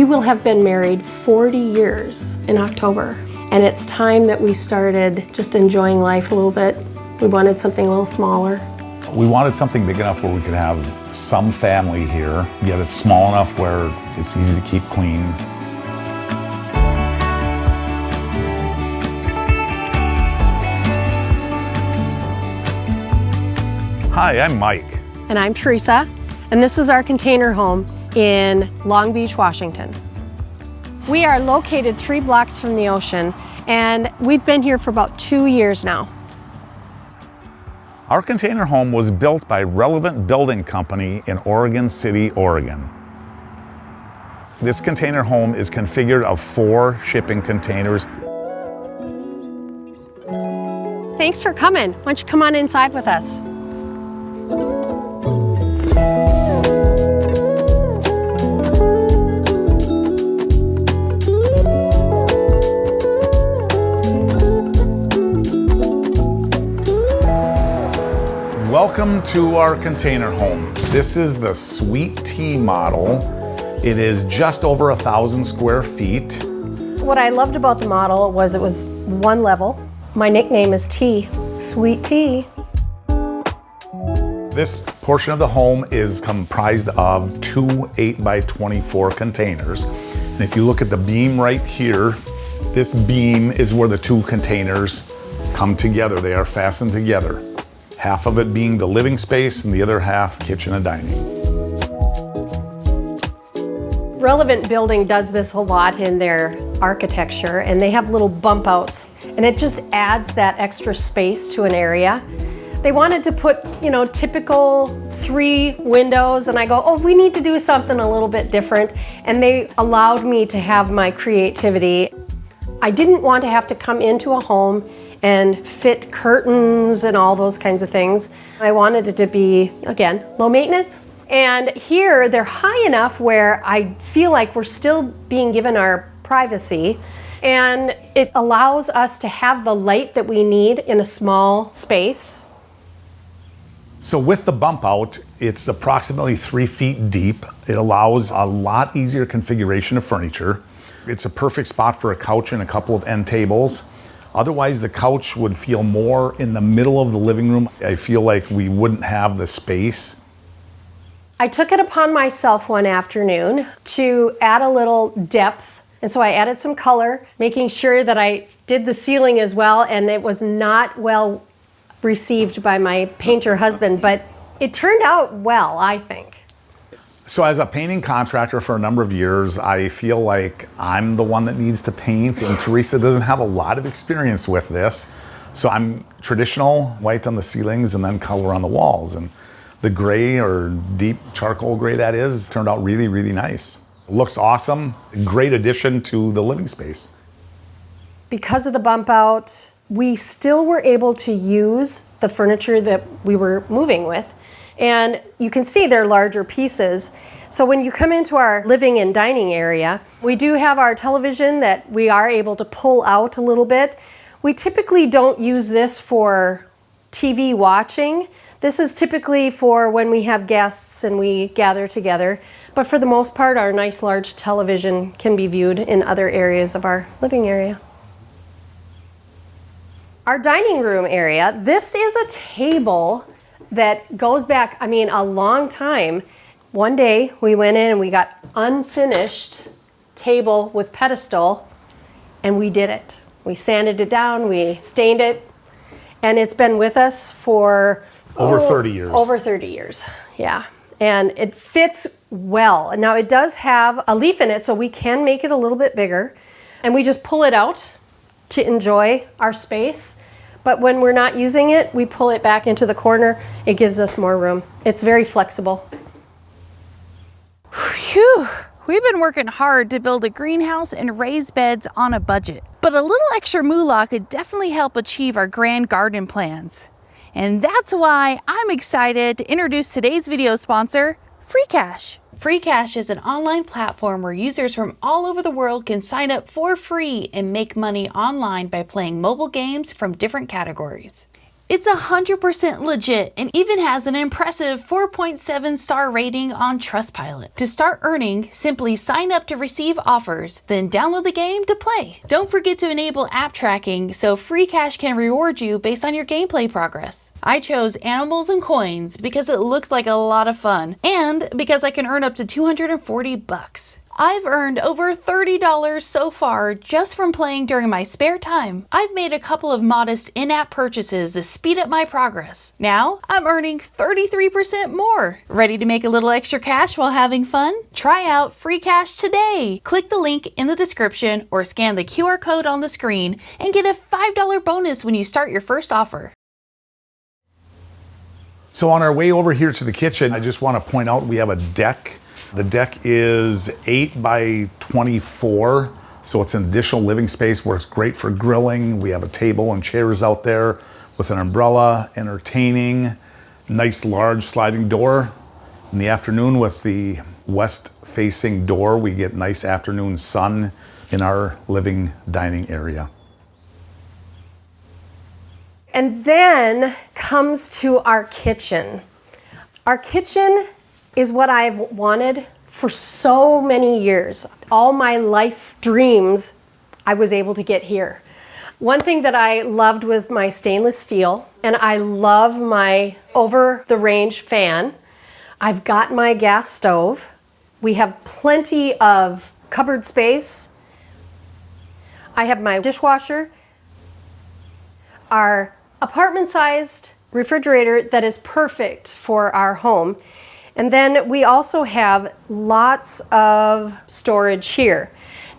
We will have been married 40 years in October, and it's time that we started just enjoying life a little bit. We wanted something a little smaller. We wanted something big enough where we could have some family here, yet it's small enough where it's easy to keep clean. Hi, I'm Mike. And I'm Teresa, and this is our container home in Long Beach, Washington. We are located 3 blocks from the ocean, and we've been here for about 2 years now. Our container home was built by Relevant Building Company in Oregon City, Oregon. This container home is configured of 4 shipping containers. Thanks for coming. Why don't you come on inside with us? Welcome to our container home. This is the sqft model. It is just over 1,000 square feet. What I loved about the model was it was 1 level. My nickname is T, Sweet Tea. This portion of the home is comprised of 2 8x24 containers. And if you look at the beam right here, this beam is where the 2 containers come together. They are fastened together. Half of it being the living space and the other half kitchen and dining. Relevant Building does this a lot in their architecture, and they have little bump outs, and it just adds that extra space to an area. They wanted to put, typical 3 windows, and I go, oh, we need to do something a little bit different, and they allowed me to have my creativity. I didn't want to have to come into a home and fit curtains and all those kinds of things. I wanted it to be, again, low maintenance. And here they're high enough where I feel like we're still being given our privacy, and it allows us to have the light that we need in a small space. So with the bump out, it's approximately 3 feet deep. It allows a lot easier configuration of furniture. It's a perfect spot for a couch and a couple of end tables. Otherwise, the couch would feel more in the middle of the living room. I feel like we wouldn't have the space. I took it upon myself one afternoon to add a little depth. And so I added some color, making sure that I did the ceiling as well. And it was not well received by my painter husband, but it turned out well, I think. So as a painting contractor for a number of years, I feel like I'm the one that needs to paint, and Teresa doesn't have a lot of experience with this. So I'm traditional, white on the ceilings and then color on the walls. And the gray, or deep charcoal gray that is, turned out really, really nice. Looks awesome. Great addition to the living space. Because of the bump out, we still were able to use the furniture that we were moving with. And you can see they're larger pieces. So when you come into our living and dining area, we do have our television that we are able to pull out a little bit. We typically don't use this for TV watching. This is typically for when we have guests and we gather together. But for the most part, our nice large television can be viewed in other areas of our living area. Our dining room area, this is a table that goes back, a long time. One day we went in and we got unfinished table with pedestal, and we did it. We sanded it down, we stained it, and it's been with us for over 30 years. Over 30 years, yeah. And it fits well. Now it does have a leaf in it, so we can make it a little bit bigger, and we just pull it out to enjoy our space. But when we're not using it, we pull it back into the corner. It gives us more room. It's very flexible. Phew! We've been working hard to build a greenhouse and raise beds on a budget. But a little extra moolah could definitely help achieve our grand garden plans. And that's why I'm excited to introduce today's video sponsor, FreeCash. FreeCash is an online platform where users from all over the world can sign up for free and make money online by playing mobile games from different categories. It's 100% legit and even has an impressive 4.7 star rating on Trustpilot. To start earning, simply sign up to receive offers, then download the game to play. Don't forget to enable app tracking so free cash can reward you based on your gameplay progress. I chose animals and coins because it looks like a lot of fun and because I can earn up to 240 bucks. I've earned over $30 so far just from playing during my spare time. I've made a couple of modest in-app purchases to speed up my progress. Now, I'm earning 33% more. Ready to make a little extra cash while having fun? Try out Free Cash today. Click the link in the description or scan the QR code on the screen and get a $5 bonus when you start your first offer. So on our way over here to the kitchen, I just want to point out we have a deck. The deck is 8 by 24, so it's an additional living space, works great for grilling. We have a table and chairs out there with an umbrella, entertaining, nice large sliding door. In the afternoon with the west-facing door, we get nice afternoon sun in our living dining area. And then comes to our kitchen. Our kitchen is what I've wanted for so many years. All my life dreams I was able to get here. One thing that I loved was my stainless steel, and I love my over-the-range fan. I've got my gas stove. We have plenty of cupboard space. I have my dishwasher, our apartment-sized refrigerator that is perfect for our home. And then we also have lots of storage here.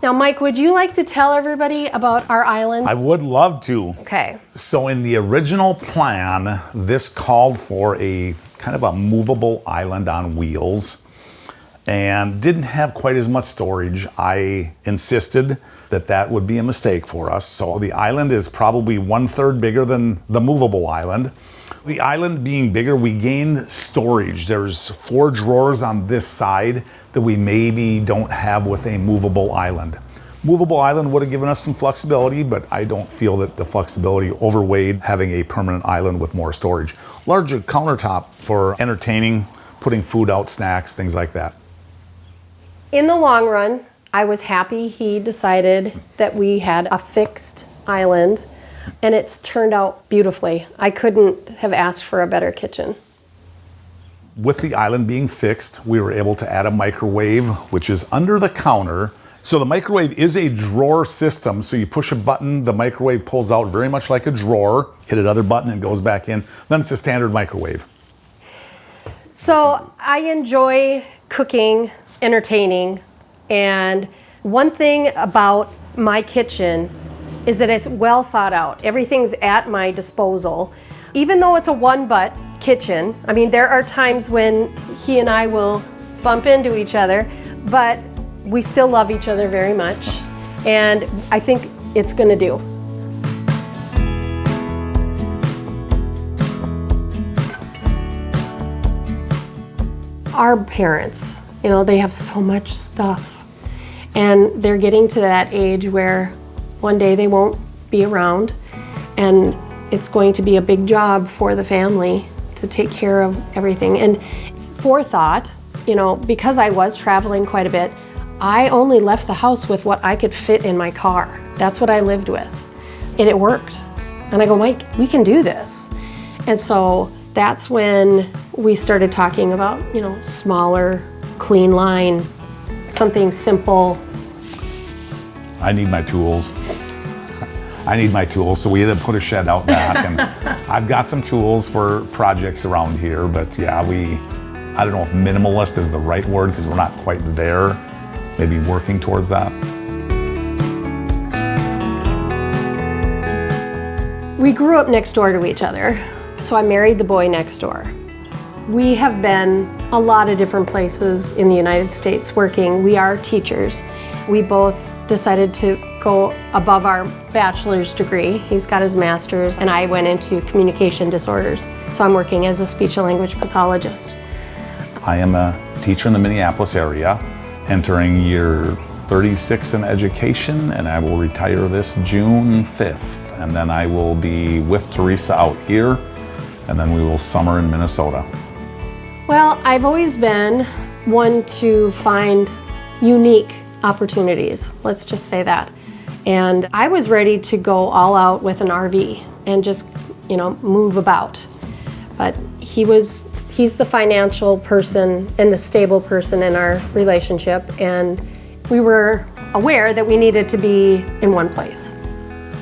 Now, Mike, would you like to tell everybody about our island? I would love to. Okay. So in the original plan, this called for a kind of a movable island on wheels and didn't have quite as much storage. I insisted that that would be a mistake for us. So the island is probably 1/3 bigger than the movable island. The island being bigger, we gained storage. There's 4 drawers on this side that we maybe don't have with a movable island. Movable island would have given us some flexibility, but I don't feel that the flexibility overweighed having a permanent island with more storage. Larger countertop for entertaining, putting food out, snacks, things like that. In the long run, I was happy he decided that we had a fixed island, and it's turned out beautifully. I couldn't have asked for a better kitchen. With the island being fixed, we were able to add a microwave, which is under the counter. So the microwave is a drawer system. So you push a button, the microwave pulls out very much like a drawer, hit another button and goes back in. Then it's a standard microwave. So I enjoy cooking, entertaining, and one thing about my kitchen is that it's well thought out. Everything's at my disposal. Even though it's a one-butt kitchen, I mean, there are times when he and I will bump into each other, but we still love each other very much, and I think it's gonna do. Our parents, you know, they have so much stuff, and they're getting to that age where one day they won't be around, and it's going to be a big job for the family to take care of everything. And forethought, you know, because I was traveling quite a bit, I only left the house with what I could fit in my car. That's what I lived with, and it worked. And I go, Mike, we can do this. And so that's when we started talking about, you know, smaller, clean line, something simple. I need my tools. So we had to put a shed out back, and I've got some tools for projects around here, but yeah, I don't know if minimalist is the right word because we're not quite there. Maybe working towards that. We grew up next door to each other, so I married the boy next door. We have been a lot of different places in the United States working. We are teachers. We both decided to go above our bachelor's degree. He's got his master's, and I went into communication disorders. So I'm working as a speech and language pathologist. I am a teacher in the Minneapolis area, entering year 36 in education, and I will retire this June 5th. and then I will be with Teresa out here, and then we will summer in Minnesota. Well, I've always been one to find unique opportunities, let's just say that. And I was ready to go all out with an RV and just, move about. But he's the financial person and the stable person in our relationship, and we were aware that we needed to be in one place.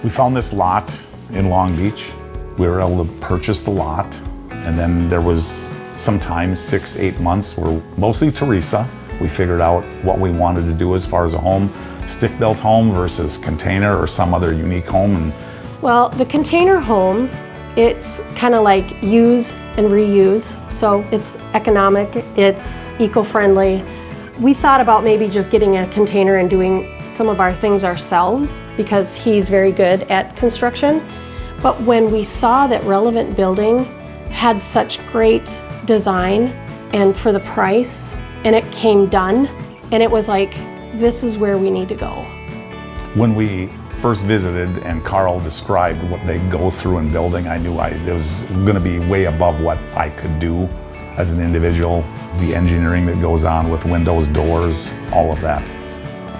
We found this lot in Long Beach. We were able to purchase the lot, and then there was some time, 6-8 months, where mostly Teresa, we figured out what we wanted to do as far as a home, stick-built home versus container or some other unique home. Well, the container home, it's kind of like use and reuse, so it's economic, it's eco-friendly. We thought about maybe just getting a container and doing some of our things ourselves because he's very good at construction. But when we saw that Relevant Building had such great design and for the price, and it came done, and it was like, this is where we need to go. When we first visited and Carl described what they go through in building, I knew it was going to be way above what I could do as an individual. The engineering that goes on with windows, doors, all of that.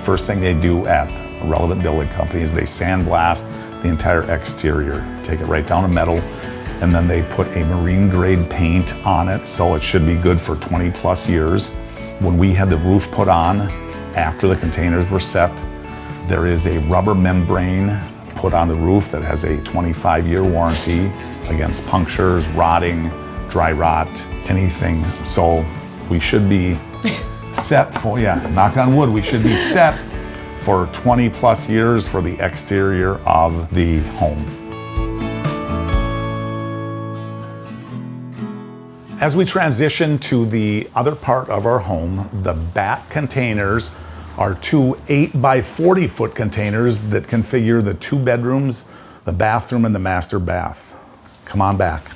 First thing they do at a Relevant Building Company is they sandblast the entire exterior, take it right down to metal, and then they put a marine grade paint on it, so it should be good for 20 plus years. When we had the roof put on, after the containers were set, there is a rubber membrane put on the roof that has a 25-year warranty against punctures, rotting, dry rot, anything. So we should be set for, knock on wood, we should be set for 20 plus years for the exterior of the home. As we transition to the other part of our home, the back containers are two 8 by 40 foot containers that configure the 2 bedrooms, the bathroom, and the master bath. Come on back.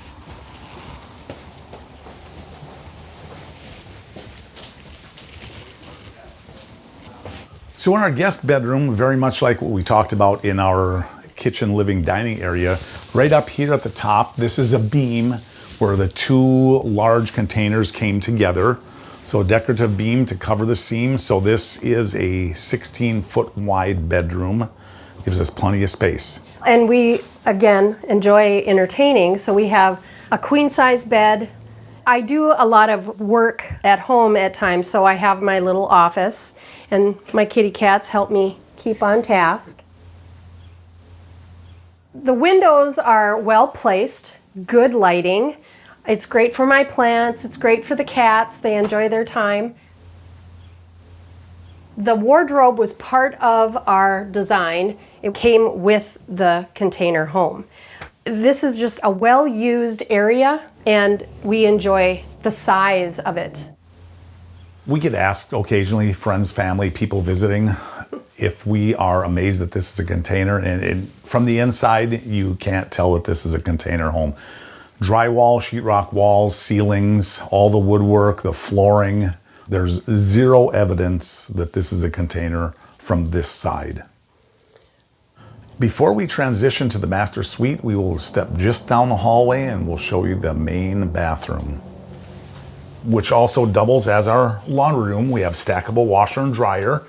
So in our guest bedroom, very much like what we talked about in our kitchen, living, dining area, right up here at the top, this is a beam where the 2 large containers came together. So a decorative beam to cover the seam. So this is a 16-foot wide bedroom. Gives us plenty of space. And we, again, enjoy entertaining, so we have a queen-size bed. I do a lot of work at home at times, so I have my little office, and my kitty cats help me keep on task. The windows are well placed, good lighting. It's great for my plants, it's great for the cats, they enjoy their time. The wardrobe was part of our design. It came with the container home. This is just a well-used area, and we enjoy the size of it. We get asked occasionally, friends, family, people visiting, if we are amazed that this is a container, and from the inside, you can't tell that this is a container home. Drywall, sheetrock walls, ceilings, all the woodwork, the flooring. There's zero evidence that this is a container from this side. Before we transition to the master suite, we will step just down the hallway and we'll show you the main bathroom, which also doubles as our laundry room. We have stackable washer and dryer.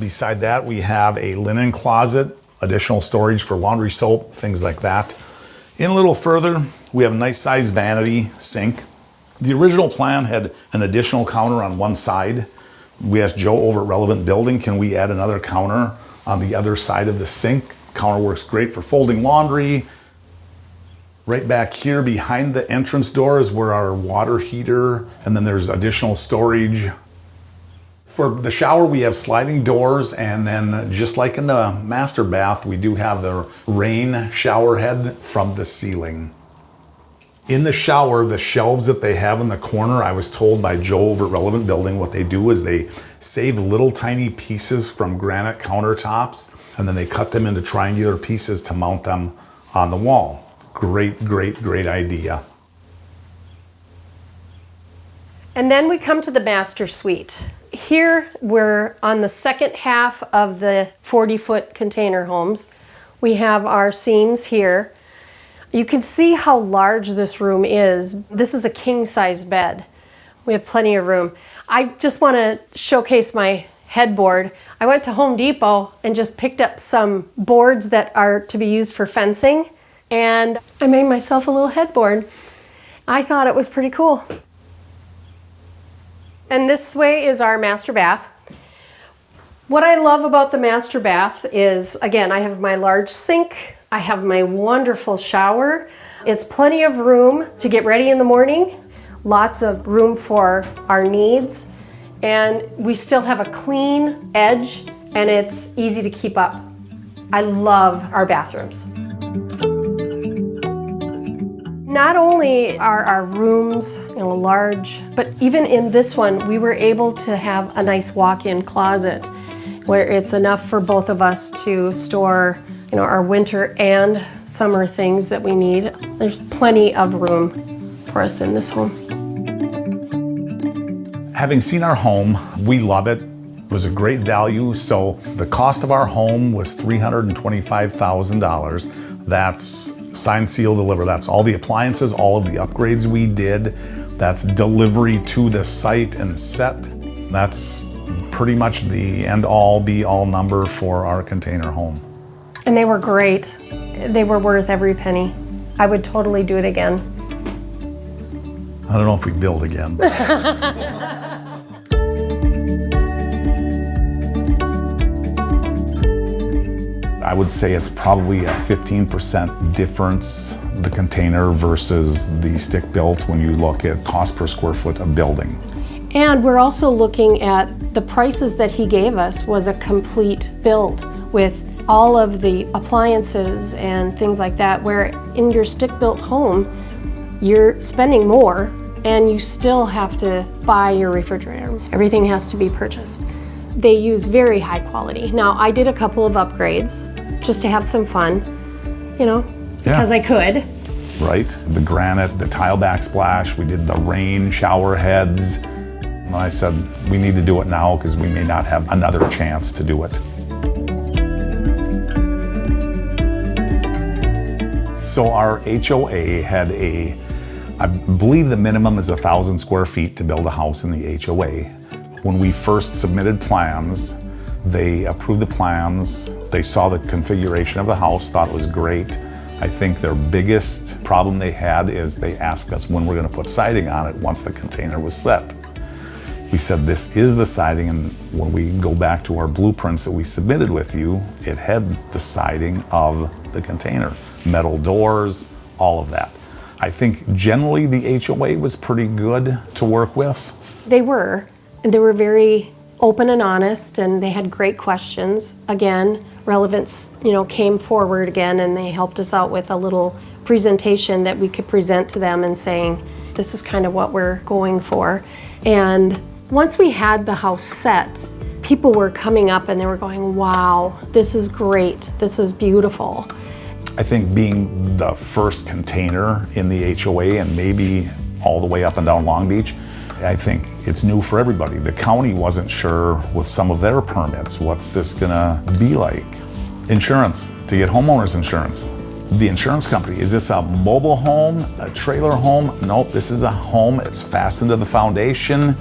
Beside that, we have a linen closet, additional storage for laundry soap, things like that. In a little further, we have a nice size vanity sink. The original plan had an additional counter on one side. We asked Joe over at Relevant Building, can we add another counter on the other side of the sink? Counter works great for folding laundry. Right back here behind the entrance door is where our water heater, and then there's additional storage. For the shower, we have sliding doors, and then just like in the master bath, we do have the rain shower head from the ceiling. In the shower, the shelves that they have in the corner, I was told by Joe over at Relevant Building, what they do is they save little tiny pieces from granite countertops, and then they cut them into triangular pieces to mount them on the wall. Great, great, great idea. And then we come to the master suite. Here we're on the second half of the 40-foot container homes. We have our seams here. You can see how large this room is. This is a king-size bed. We have plenty of room. I just want to showcase my headboard. I went to Home Depot and just picked up some boards that are to be used for fencing, and I made myself a little headboard. I thought it was pretty cool. And this way is our master bath. What I love about the master bath is, again, I have my large sink, I have my wonderful shower. It's plenty of room to get ready in the morning, lots of room for our needs, and we still have a clean edge, and it's easy to keep up. I love our bathrooms. Not only are our rooms, large, but even in this one, we were able to have a nice walk-in closet where it's enough for both of us to store, our winter and summer things that we need. There's plenty of room for us in this home. Having seen our home, we love it. It was a great value. So the cost of our home was $325,000. That's sign, seal, deliver. That's all the appliances, all of the upgrades we did. That's delivery to the site and set. That's pretty much the end all be all number for our container home. And they were great. They were worth every penny. I would totally do it again. I don't know if we build again. But I would say it's probably a 15% difference, the container versus the stick built, when you look at cost per square foot of building. And we're also looking at the prices that he gave us was a complete build with all of the appliances and things like that, where in your stick-built home, you're spending more and you still have to buy your refrigerator. Everything has to be purchased. They use very high quality. Now, I did a couple of upgrades just to have some fun, because I could. Right, the granite, the tile backsplash, we did the rain shower heads. And I said, we need to do it now because we may not have another chance to do it. So our HOA had I believe the minimum is 1,000 square feet to build a house in the HOA. When we first submitted plans, they approved the plans, they saw the configuration of the house, thought it was great. I think their biggest problem they had is they asked us when we're going to put siding on it once the container was set. We said, this is the siding, and when we go back to our blueprints that we submitted with you, it had the siding of the container, metal doors, all of that. I think generally the HOA was pretty good to work with. They were very open and honest, and they had great questions. Again, relevance, came forward again, and they helped us out with a little presentation that we could present to them and saying, this is kind of what we're going for. And once we had the house set, people were coming up and they were going, wow, this is great, this is beautiful. I think being the first container in the HOA and maybe all the way up and down Long Beach, I think it's new for everybody. The county wasn't sure with some of their permits, what's this gonna be like? Insurance, to get homeowners insurance. The insurance company, is this a mobile home, a trailer home? Nope, this is a home, it's fastened to the foundation.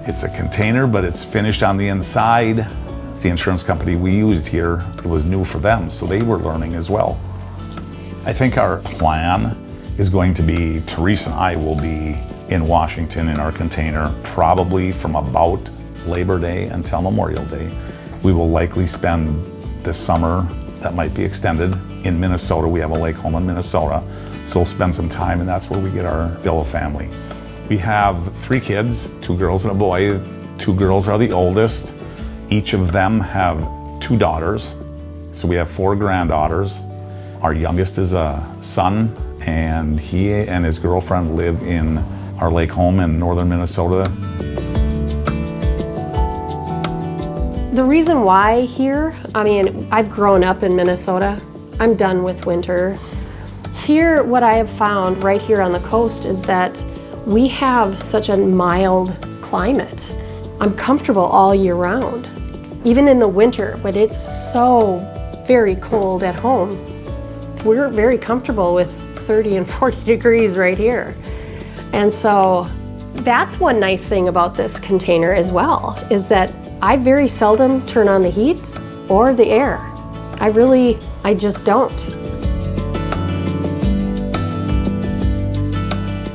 It's a container, but it's finished on the inside. It's the insurance company we used here. It was new for them, so they were learning as well. I think our plan is going to be, Teresa and I will be in Washington in our container, probably from about Labor Day until Memorial Day. We will likely spend this summer, that might be extended, in Minnesota. We have a lake home in Minnesota, so we'll spend some time, and that's where we get our fill of family. We have 3 kids, 2 girls and a boy. 2 girls are the oldest. Each of them have 2 daughters, so we have 4 granddaughters. Our youngest is a son, and he and his girlfriend live in our lake home in northern Minnesota. The reason why here, I've grown up in Minnesota. I'm done with winter. Here, what I have found right here on the coast is that we have such a mild climate. I'm comfortable all year round. Even in the winter, when it's so very cold at home. We're very comfortable with 30 and 40 degrees right here. And so that's one nice thing about this container as well, is that I very seldom turn on the heat or the air. I just don't.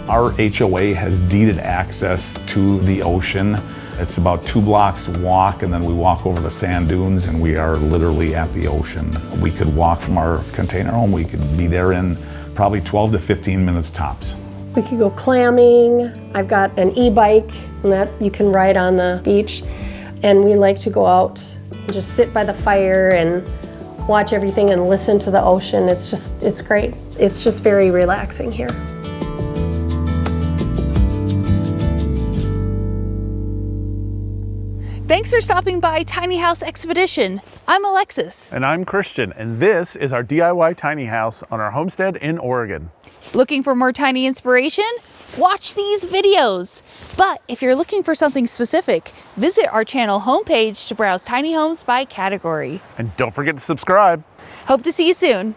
Our HOA has deeded access to the ocean. It's about 2 blocks walk, and then we walk over the sand dunes, and we are literally at the ocean. We could walk from our container home. We could be there in probably 12 to 15 minutes tops. We could go clamming. I've got an e-bike that you can ride on the beach. And we like to go out and just sit by the fire and watch everything and listen to the ocean. It's great. It's just very relaxing here. Thanks for stopping by Tiny House Expedition. I'm Alexis. And I'm Christian, and this is our DIY tiny house on our homestead in Oregon. Looking for more tiny inspiration? Watch these videos. But if you're looking for something specific, visit our channel homepage to browse tiny homes by category. And don't forget to subscribe. Hope to see you soon.